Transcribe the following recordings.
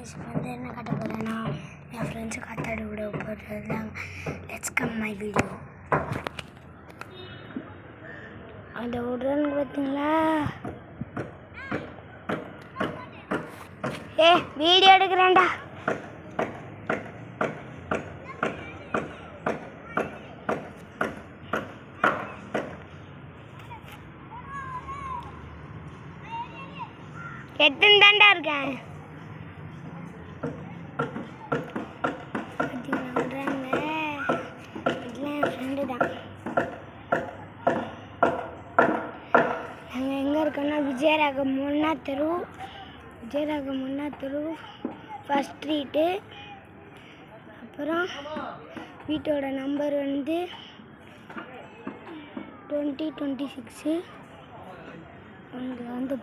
வந்து என்ன காட்ட போகிறேன்னா என் ஃப்ரெண்ட்ஸு காத்தாடி விட போகிறது தான். Let's come my video. அந்த விடுறன்னு பார்த்தீங்களா? வீடியோ எடுக்கிறேன்டா. எத்தனை தாண்டா இருக்கேன் விடுறாங்க. இதெல்லாம் என் ஃப்ரெண்டு தான். நாங்கள் எங்கே இருக்கோன்னா விஜயராகம் முன்னா தெரு ஃபர்ஸ்ட் ஸ்ட்ரீட்டு. அப்புறம் வீட்டோட நம்பர் வந்து 2026. அங்கே வந்து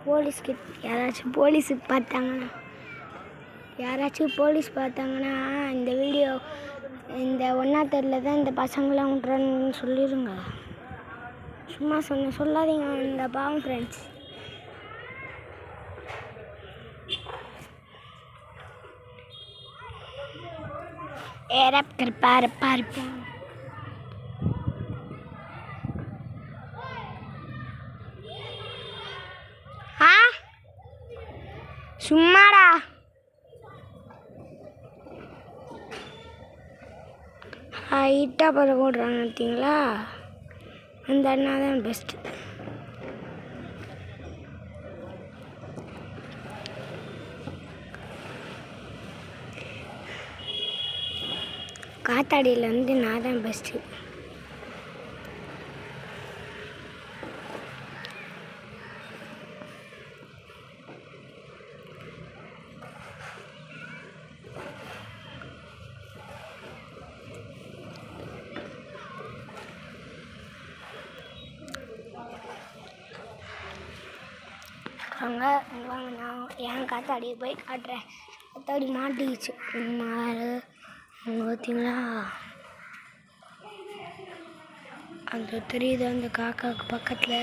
யாராச்சும் போலீஸ் பார்த்தாங்கன்னா இந்த வீடியோ இந்த ஒன்றாத்தரில் தான் இந்த பசங்களாம் விட்றான்னு சொல்லிடுங்க. சும்மா சொல்லாதீங்க இந்த பாவம் ஃப்ரெண்ட்ஸ். பாரு சும்மாடா. ஹைட்டாக பறக்க விட்றாங்க பார்த்தீங்களா? அந்த அண்ணா தான் பெஸ்ட்டு. காத்தாடியில் வந்து நான் தான் பெஸ்ட்டு. நான் என் காத்தாடியை போய் காட்டுறேன். காத்தாடி மாட்டிக்கிச்சு. பார்த்தீங்களா? அந்த தெரியுது அந்த காக்காவுக்கு பக்கத்தில்.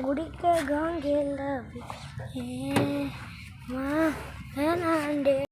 குடிக்க காங்கேல